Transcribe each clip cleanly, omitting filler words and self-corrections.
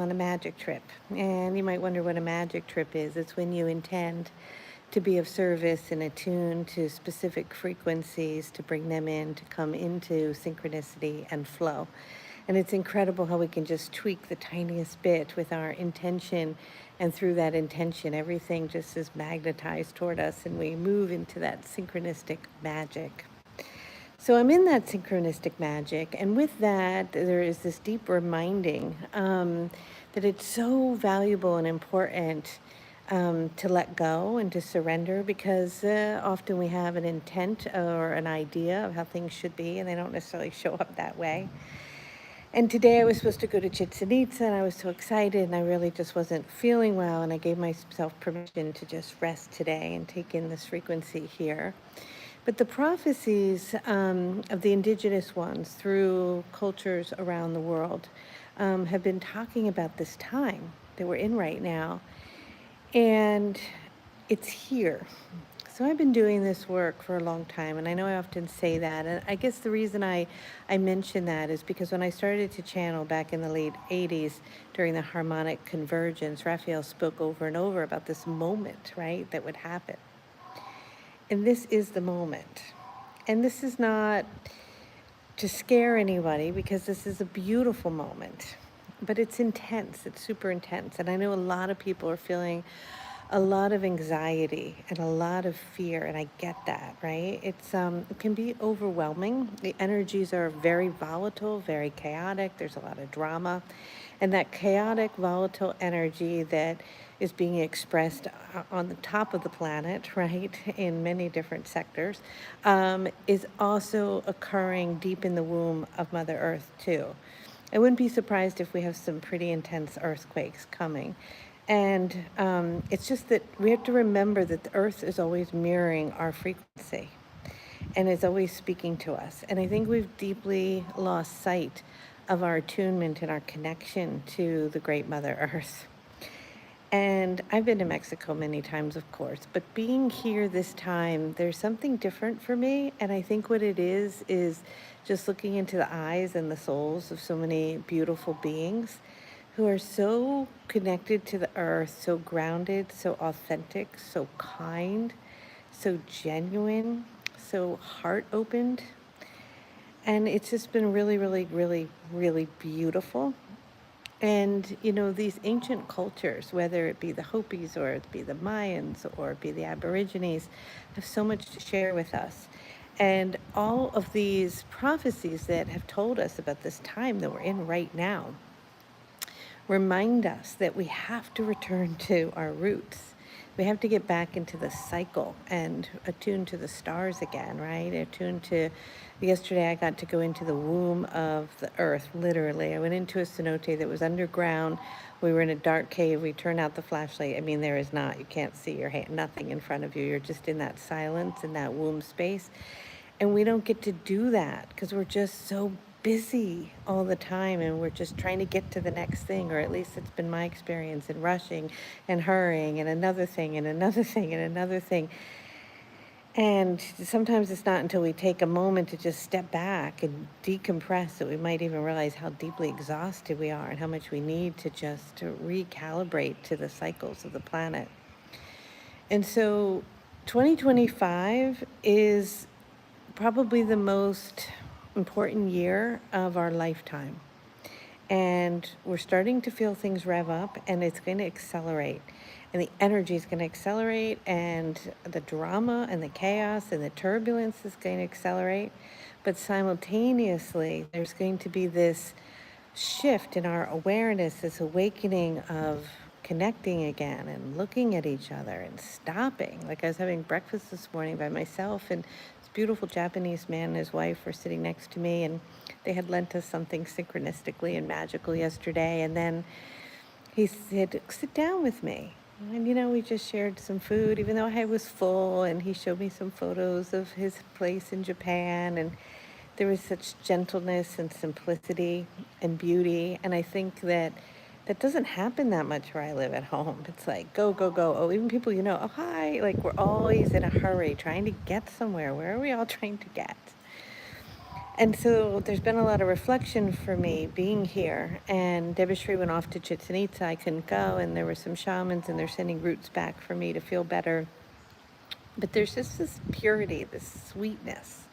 on a magic trip. And you might wonder what a magic trip is. It's when you intend to be of service and attune to specific frequencies to bring them in, to come into synchronicity and flow. And it's incredible how we can just tweak the tiniest bit with our intention. And through that intention, everything just is magnetized toward us and we move into that synchronistic magic. So I'm in that synchronistic magic, and with that, there is this deep reminding that it's so valuable and important to let go and to surrender because often we have an intent or an idea of how things should be, and they don't necessarily show up that way. And today I was supposed to go to Chichen Itza, and I was so excited, and I really just wasn't feeling well, and I gave myself permission to just rest today and take in this frequency here. But the prophecies of the indigenous ones through cultures around the world have been talking about this time that we're in right now. And it's here. So I've been doing this work for a long time, and I know I often say that. And I guess the reason I mention that is because when I started to channel back in the late 80s during the harmonic convergence, Raphael spoke over and over about this moment, right, that would happen. And this is the moment. And this is not to scare anybody because this is a beautiful moment, but it's intense. It's super intense. And I know a lot of people are feeling a lot of anxiety and a lot of fear, and I get that, right? It can be overwhelming. The energies are very volatile, very chaotic. There's a lot of drama, and that chaotic, volatile energy that is being expressed on the top of the planet, right, in many different sectors, is also occurring deep in the womb of Mother Earth too. I wouldn't be surprised if we have some pretty intense earthquakes coming. And it's just that we have to remember that the earth is always mirroring our frequency and is always speaking to us. And I think we've deeply lost sight of our attunement and our connection to the great Mother Earth. And I've been to Mexico many times, of course, but being here this time, there's something different for me. And I think what it is just looking into the eyes and the souls of so many beautiful beings who are so connected to the earth, so grounded, so authentic, so kind, so genuine, so heart opened. And it's just been really, really, really, really beautiful. And, you know, these ancient cultures, whether it be the Hopis or it be the Mayans or it be the Aborigines, have so much to share with us. And all of these prophecies that have told us about this time that we're in right now remind us that we have to return to our roots. We have to get back into the cycle and attune to the stars again, right? Attune to, yesterday I got to go into the womb of the earth, literally. I went into a cenote that was underground. We were in a dark cave. We turned out the flashlight. I mean, there is not, you can't see your hand, nothing in front of you. You're just in that silence, in that womb space. And we don't get to do that because we're just so busy all the time and we're just trying to get to the next thing, or at least it's been my experience, in rushing and hurrying and another thing and another thing and another thing. And sometimes it's not until we take a moment to just step back and decompress that we might even realize how deeply exhausted we are and how much we need to recalibrate to the cycles of the planet. And so 2025 is probably the most important year of our lifetime. And we're starting to feel things rev up, and it's going to accelerate. And the energy is going to accelerate, and the drama and the chaos and the turbulence is going to accelerate. But simultaneously, there's going to be this shift in our awareness, this awakening of connecting again and looking at each other and stopping. Like I was having breakfast this morning by myself, and this beautiful Japanese man and his wife were sitting next to me, and they had lent us something synchronistically and magical yesterday. And then he said, sit down with me. And, you know, we just shared some food, even though I was full, and he showed me some photos of his place in Japan. And there was such gentleness and simplicity and beauty. And I think that that doesn't happen that much where I live at home. It's like, go, go, go. Oh, even people, you know, oh, hi. Like, we're always in a hurry trying to get somewhere. Where are we all trying to get? And so there's been a lot of reflection for me being here. And Debashri went off to Chichen Itza. I couldn't go, and there were some shamans, and they're sending roots back for me to feel better. But there's just this purity, this sweetness.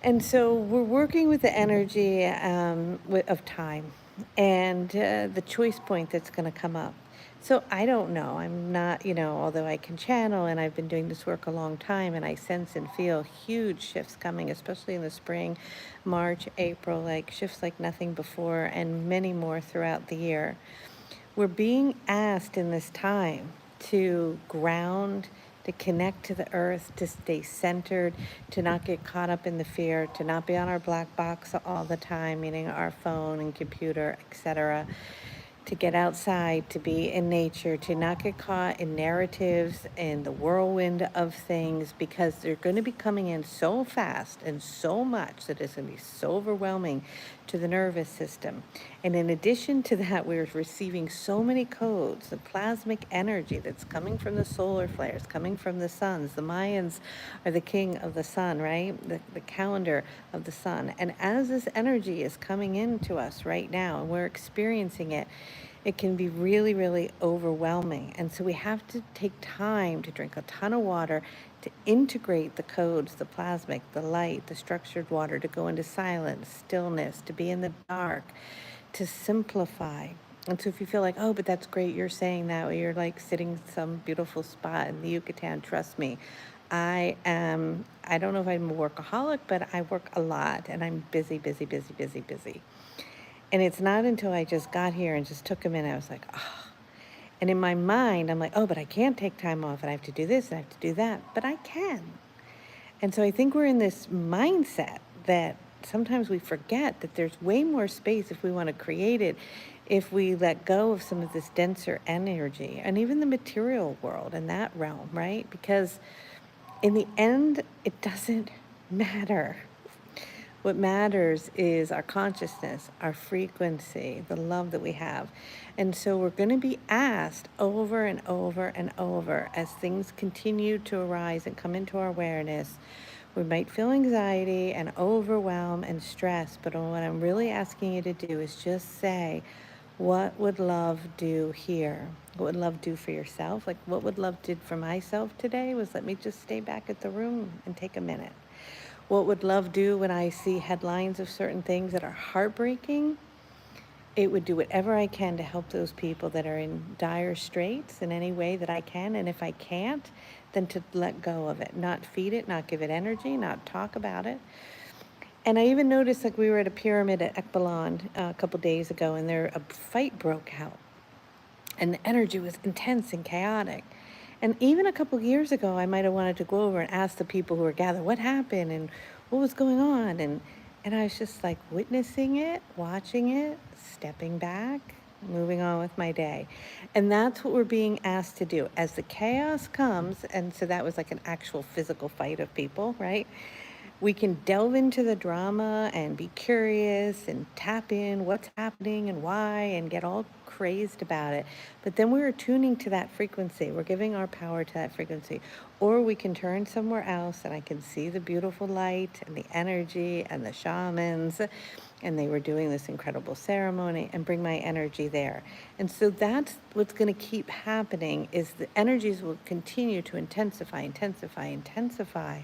And so we're working with the energy of time and the choice point that's going to come up. So I don't know. I'm not, although I can channel and I've been doing this work a long time, and I sense and feel huge shifts coming, especially in the spring, March, April, like shifts like nothing before, and many more throughout the year. We're being asked in this time to ground, to connect to the earth, to stay centered, to not get caught up in the fear, to not be on our black box all the time, meaning our phone and computer, etc., to get outside, to be in nature, to not get caught in narratives and the whirlwind of things, because they're going to be coming in so fast and so much that it's going to be so overwhelming to the nervous system. And in addition to that, we're receiving so many codes, the plasmic energy that's coming from the solar flares, coming from the suns. The Mayans are the king of the sun, right? The calendar of the sun. And as this energy is coming into us right now, and we're experiencing it, it can be really, really overwhelming. And so we have to take time to drink a ton of water, to integrate the codes, the plasmic, the light, the structured water, to go into silence, stillness, to be in the dark, to simplify. And so if you feel like, oh, but that's great, you're saying that, or you're like sitting some beautiful spot in the Yucatan, trust me, I don't know if I'm a workaholic, but I work a lot, and I'm busy, busy, busy, busy, busy. And it's not until I just got here and just took a minute, I was like, oh. And in my mind, I'm like, oh, but I can't take time off, and I have to do this, and I have to do that. But I can. And so I think we're in this mindset that sometimes we forget that there's way more space if we want to create it, if we let go of some of this denser energy and even the material world and that realm, right? Because in the end, it doesn't matter. What matters is our consciousness, our frequency, the love that we have. And so we're going to be asked over and over and over as things continue to arise and come into our awareness. We might feel anxiety and overwhelm and stress, but what I'm really asking you to do is just say, what would love do here? What would love do for yourself? Like what would love did for myself today was let me just stay back at the room and take a minute. What would love do when I see headlines of certain things that are heartbreaking? It would do whatever I can to help those people that are in dire straits in any way that I can. And if I can't, then to let go of it, not feed it, not give it energy, not talk about it. And I even noticed, like, we were at a pyramid at Ekbaland a couple days ago, and there a fight broke out, and the energy was intense and chaotic. And even a couple years ago, I might have wanted to go over and ask the people who were gathered what happened and what was going on. And I was just like witnessing it, watching it, stepping back, moving on with my day. And that's what we're being asked to do as the chaos comes. And so that was like an actual physical fight of people, right? We can delve into the drama and be curious and tap in what's happening and why and get all crazed about it. But then we're tuning to that frequency. We're giving our power to that frequency. Or we can turn somewhere else and I can see the beautiful light and the energy and the shamans. And they were doing this incredible ceremony and bring my energy there. And so that's what's going to keep happening is the energies will continue to intensify, intensify, intensify.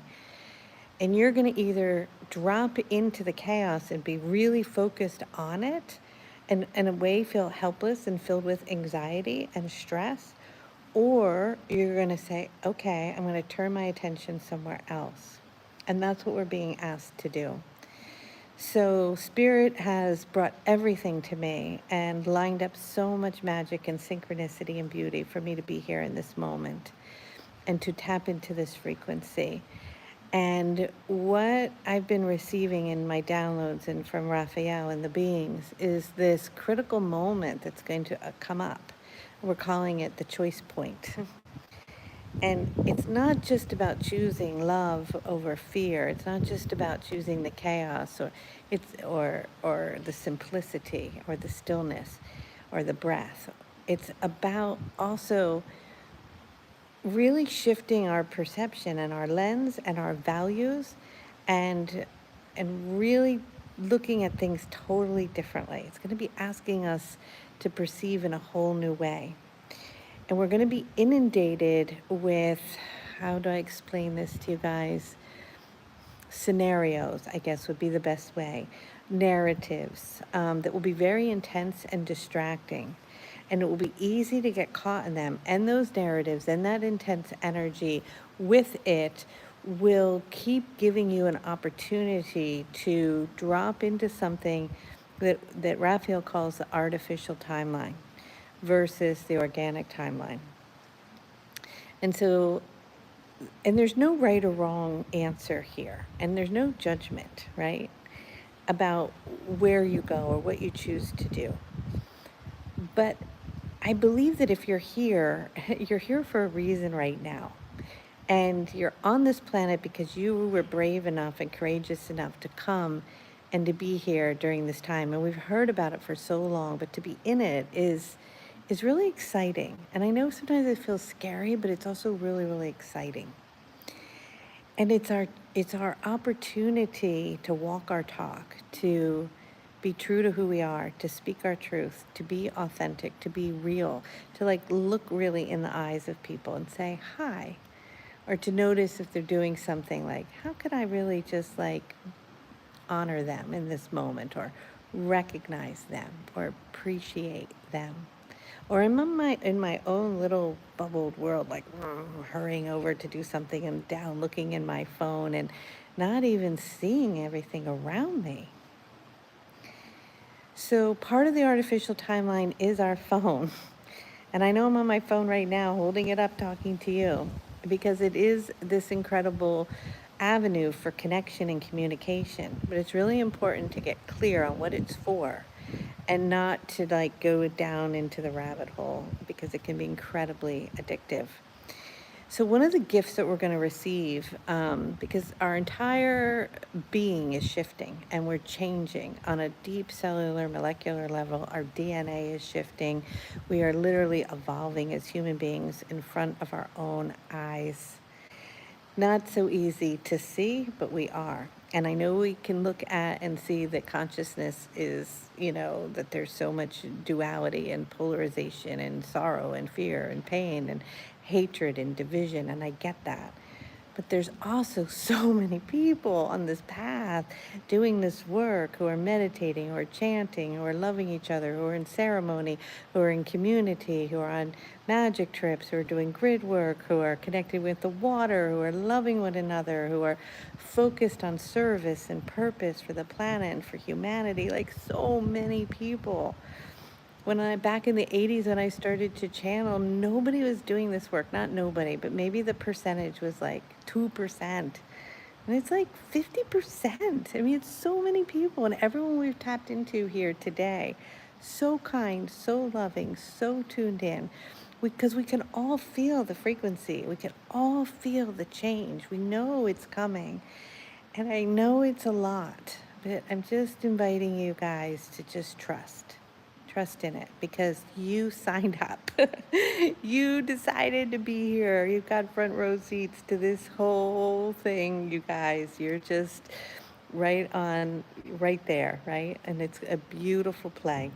And you're going to either drop into the chaos and be really focused on it and in a way feel helpless and filled with anxiety and stress, or you're going to say, okay, I'm going to turn my attention somewhere else. And that's what we're being asked to do. So Spirit has brought everything to me and lined up so much magic and synchronicity and beauty for me to be here in this moment and to tap into this frequency. And what I've been receiving in my downloads and from Raphael and the beings is this critical moment that's going to come up. We're calling it the choice point. And it's not just about choosing love over fear. It's not just about choosing the chaos or the simplicity or the stillness or the breath. It's about also really shifting our perception and our lens and our values and and really looking at things totally differently. It's going to be asking us to perceive in a whole new way. And we're going to be inundated with, how do I explain this to you guys? Scenarios, I guess would be the best way. Narratives that will be very intense and distracting. And it will be easy to get caught in them. And those narratives and that intense energy with it will keep giving you an opportunity to drop into something that Raphael calls the artificial timeline versus the organic timeline. And so, and there's no right or wrong answer here, and there's no judgment, right, about where you go or what you choose to do. But I believe that if you're here, you're here for a reason right now. And you're on this planet because you were brave enough and courageous enough to come and to be here during this time. And we've heard about it for so long, but to be in it is really exciting. And I know sometimes it feels scary, but it's also really, really exciting. And it's our opportunity to walk our talk, to be true to who we are, to speak our truth, to be authentic, to be real, to like look really in the eyes of people and say hi, or to notice if they're doing something, like how could I really just like honor them in this moment, or recognize them, or appreciate them. Or I'm in my own little bubbled world, like hurrying over to do something and down looking in my phone and not even seeing everything around me. So part of the artificial timeline is our phone. And I know I'm on my phone right now, holding it up, talking to you, because it is this incredible avenue for connection and communication. But it's really important to get clear on what it's for, and not to like go down into the rabbit hole, because it can be incredibly addictive. So one of the gifts that we're going to receive, because our entire being is shifting and we're changing on a deep cellular molecular level, our DNA is shifting. We are literally evolving as human beings in front of our own eyes. Not so easy to see, but we are. And I know we can look at and see that consciousness is, that there's so much duality and polarization and sorrow and fear and pain and hatred and division, and I get that. But there's also so many people on this path doing this work, who are meditating, who are chanting, who are loving each other, who are in ceremony, who are in community, who are on magic trips, who are doing grid work, who are connected with the water, who are loving one another, who are focused on service and purpose for the planet and for humanity. Like so many people. Back in the 80s, when I started to channel, nobody was doing this work. Not nobody, but maybe the percentage was like 2%. And it's like 50%. I mean, it's so many people, and everyone we've tapped into here today. So kind, so loving, so tuned in. Because we can all feel the frequency. We can all feel the change. We know it's coming. And I know it's a lot, but I'm just inviting you guys to just trust. Trust in it, because you signed up. You decided to be here. You've got front row seats to this whole thing, you guys. You're just right there, right? And it's a beautiful play.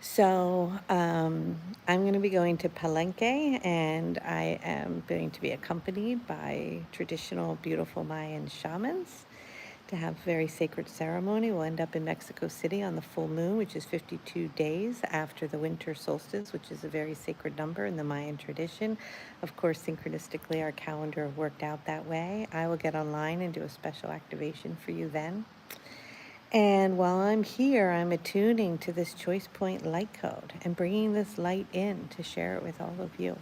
So I'm going to be going to Palenque, and I am going to be accompanied by traditional, beautiful Mayan shamans to have very sacred ceremony. We'll end up in Mexico City on the full moon, which is 52 days after the winter solstice, which is a very sacred number in the Mayan tradition. Of course, synchronistically, our calendar worked out that way. I will get online and do a special activation for you then. And while I'm here, I'm attuning to this choice point light code and bringing this light in to share it with all of you.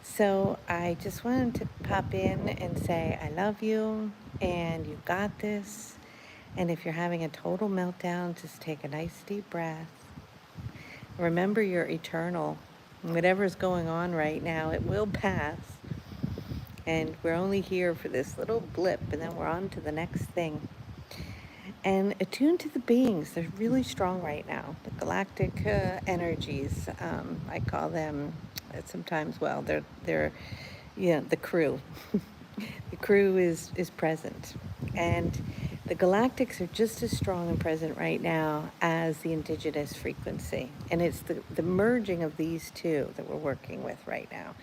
So I just wanted to pop in and say, I love you, and you got this. And if you're having a total meltdown, just take a nice deep breath. Remember, you're eternal. Whatever's going on right now, it will pass. And we're only here for this little blip, and then we're on to the next thing. And attune to the beings. They're really strong right now. The galactic energies, I call them sometimes, they're the crew. The crew is present. And the galactics are just as strong and present right now as the indigenous frequency. And it's the merging of these two that we're working with right now.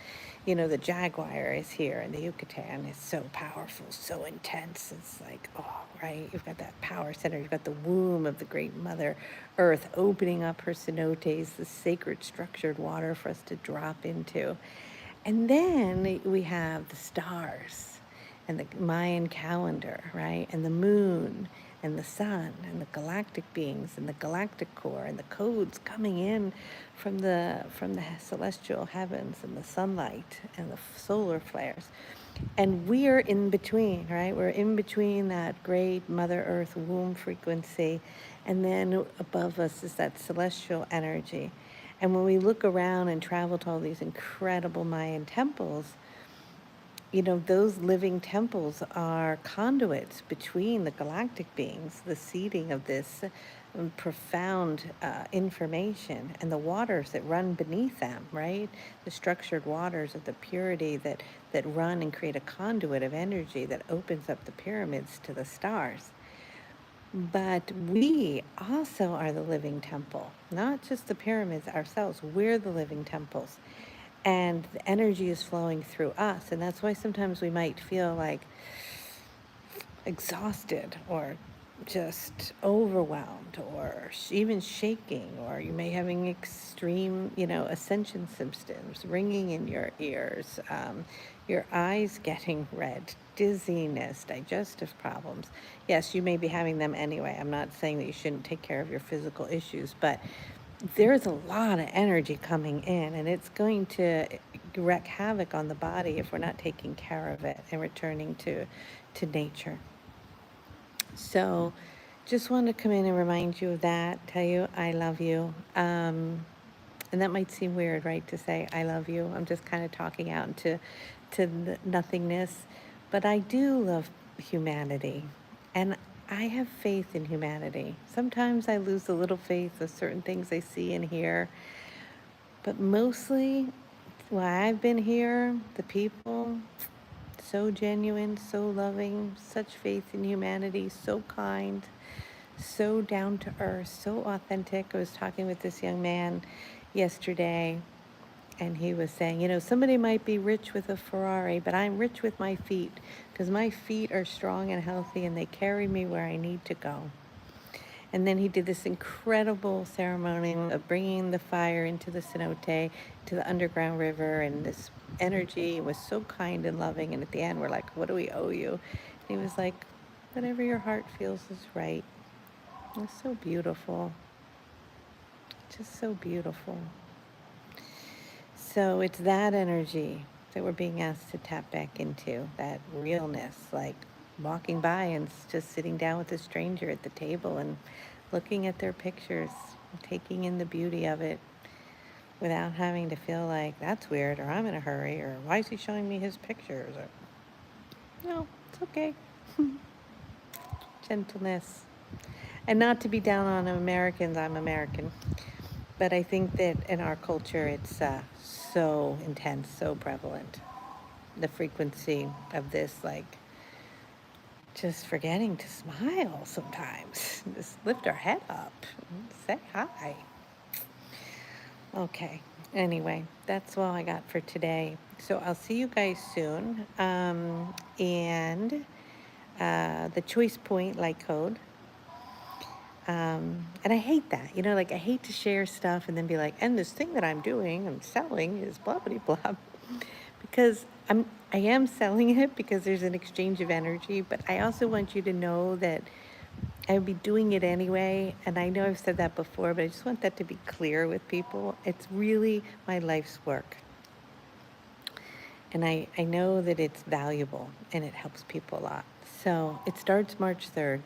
You know, the jaguar is here and the Yucatan is so powerful, so intense. It's like, oh, right? You've got that power center. You've got the womb of the great Mother Earth opening up her cenotes, the sacred structured water for us to drop into. And then we have the stars and the Mayan calendar, right? And the moon and the sun and the galactic beings and the galactic core and the codes coming in from the celestial heavens and the sunlight and the solar flares. And we are in between, right? We're in between that great Mother Earth womb frequency, and then above us is that celestial energy. And when we look around and travel to all these incredible Mayan temples, you know, those living temples are conduits between the galactic beings, the seeding of this profound information, and the waters that run beneath them, right? The structured waters of the purity that run and create a conduit of energy that opens up the pyramids to the stars. But we also are the living temple, not just the pyramids ourselves. We're the living temples. And the energy is flowing through us. And that's why sometimes we might feel like exhausted or just overwhelmed or even shaking, or you may having extreme, you know, ascension symptoms, ringing in your ears, your eyes getting red, dizziness, digestive problems. Yes, you may be having them anyway. I'm not saying that you shouldn't take care of your physical issues, but there's a lot of energy coming in, and it's going to wreak havoc on the body if we're not taking care of it and returning to nature. So just wanted to come in and remind you of that, tell you I love you. And that might seem weird, right, to say I love you. I'm just kind of talking out into nothingness. But I do love humanity. And I have faith in humanity. Sometimes I lose a little faith of certain things I see and hear. But mostly, while I've been here, the people, so genuine, so loving, such faith in humanity, so kind, so down to earth, so authentic. I was talking with this young man yesterday, and he was saying, you know, somebody might be rich with a Ferrari, but I'm rich with my feet because my feet are strong and healthy and they carry me where I need to go. And then he did this incredible ceremony of bringing the fire into the cenote, to the underground river, and this energy was so kind and loving. And at the end, we're like, what do we owe you? And he was like, whatever your heart feels is right. It was so beautiful, just so beautiful. So it's that energy that we're being asked to tap back into, that realness, like walking by and just sitting down with a stranger at the table and looking at their pictures, taking in the beauty of it without having to feel like that's weird, or I'm in a hurry, or why is he showing me his pictures? Or, no, it's okay. Gentleness. And not to be down on Americans, I'm American. But I think that in our culture, it's so intense, so prevalent. The frequency of this, like, just forgetting to smile sometimes. Just lift our head up and say hi. Okay. Anyway, that's all I got for today. So I'll see you guys soon. And the choice point light code. And I hate that, you know, like I hate to share stuff and then be like, and this thing that I'm doing and selling is blah, blah, blah. Because I am selling it because there's an exchange of energy, but I also want you to know that I would be doing it anyway. And I know I've said that before, but I just want that to be clear with people. It's really my life's work. And I know that it's valuable and it helps people a lot. So it starts March 3rd.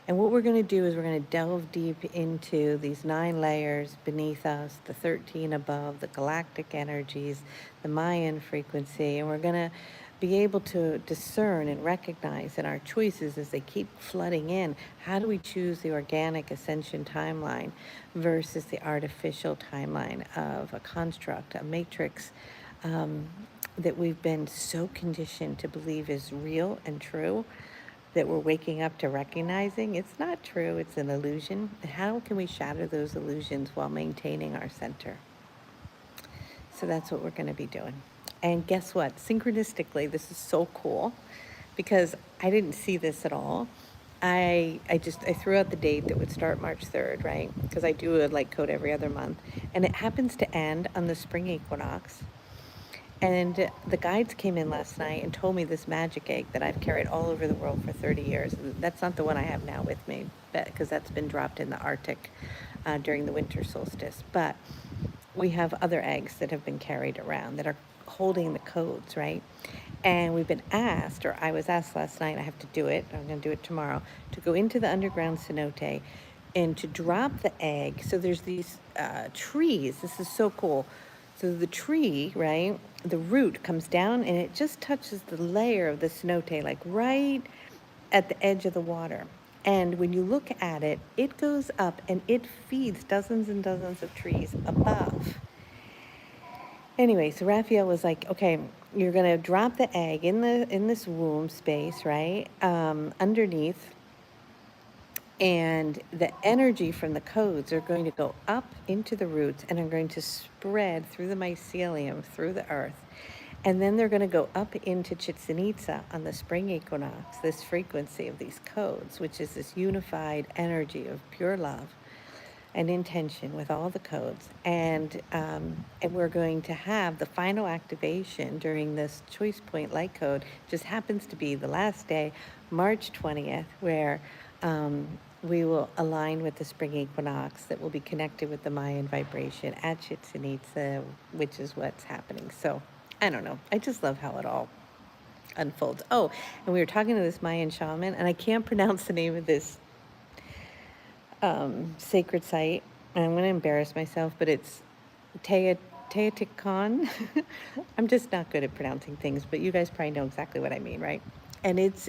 And what we're going to do is we're going to delve deep into these 9 layers beneath us, the 13 above, the galactic energies, the Mayan frequency, and we're going to be able to discern and recognize in our choices as they keep flooding in, how do we choose the organic ascension timeline versus the artificial timeline of a construct, a matrix, that we've been so conditioned to believe is real and true, that we're waking up to recognizing it's not true, it's an illusion. And how can we shatter those illusions while maintaining our center? So that's what we're going to be doing. And guess what? Synchronistically, this is so cool because I didn't see this at all. I threw out the date that would start March 3rd, right? Because I do a light code every other month. And it happens to end on the spring equinox. And the guides came in last night and told me this magic egg that I've carried all over the world for 30 years. And that's not the one I have now with me, because that's been dropped in the Arctic during the winter solstice. But we have other eggs that have been carried around that are holding the codes, right? And we've been asked, or I was asked last night, I have to do it, I'm going to do it tomorrow, to go into the underground cenote and to drop the egg. So there's these trees. This is so cool. So the tree, right, the root comes down and it just touches the layer of the cenote, like right at the edge of the water. And when you look at it, it goes up and it feeds dozens and dozens of trees above. Anyway, so Raphael was like, okay, you're going to drop the egg in this womb space, right, underneath. And the energy from the codes are going to go up into the roots and are going to spread through the mycelium, through the earth. And then they're going to go up into Chichen Itza on the spring equinox, this frequency of these codes, which is this unified energy of pure love and intention with all the codes. And we're going to have the final activation during this choice point light code. Just happens to be the last day, March 20th, where we will align with the spring equinox that will be connected with the Mayan vibration at Chichen Itza, which is what's happening. So I don't know. I just love how it all unfolds. Oh, and we were talking to this Mayan shaman, and I can't pronounce the name of this sacred site. And I'm going to embarrass myself, but it's Teotihuacan. I'm just not good at pronouncing things, but you guys probably know exactly what I mean, right? And it's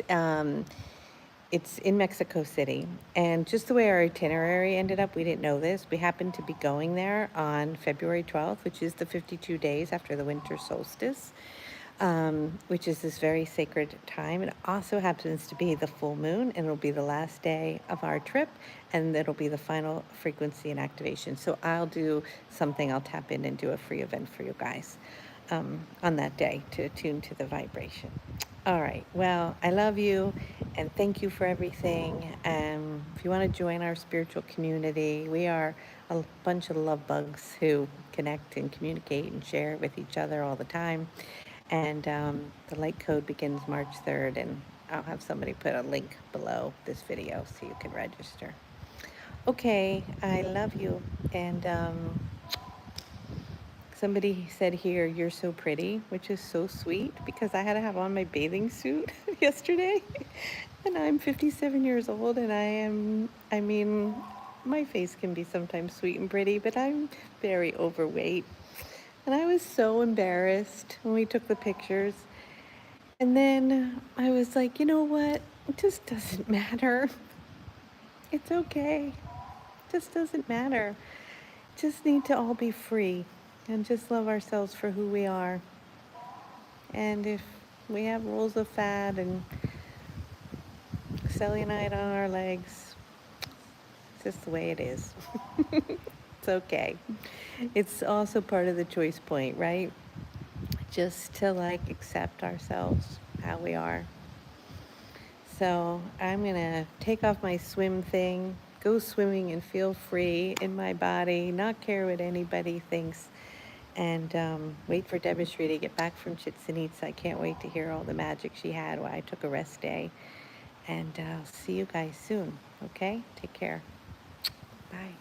in Mexico City. And just the way our itinerary ended up, we didn't know this. We happened to be going there on February 12th, which is the 52 days after the winter solstice, which is this very sacred time. It also happens to be the full moon, and it'll be the last day of our trip, and it'll be the final frequency and activation. So I'll do something, I'll tap in and do a free event for you guys on that day to attune to the vibration. All right. Well, I love you and thank you for everything. If you want to join our spiritual community, we are a bunch of love bugs who connect and communicate and share with each other all the time. And the light code begins March 3rd, and I'll have somebody put a link below this video so you can register. Okay, I love you. And somebody said here, you're so pretty, which is so sweet because I had to have on my bathing suit yesterday. And I'm 57 years old and I mean, my face can be sometimes sweet and pretty, but I'm very overweight. And I was so embarrassed when we took the pictures. And then I was like, you know what? It just doesn't matter. It's okay. It just doesn't matter. Just need to all be free and just love ourselves for who we are. And if we have rolls of fat and cellulite on our legs, it's just the way it is. It's okay. It's also part of the choice point, right? Just to like accept ourselves, how we are. So I'm gonna take off my swim thing, go swimming and feel free in my body, not care what anybody thinks, and wait for Debashri to get back from Chichen Itza. I can't wait to hear all the magic she had while I took a rest day. And I'll see you guys soon, okay? Take care. Bye.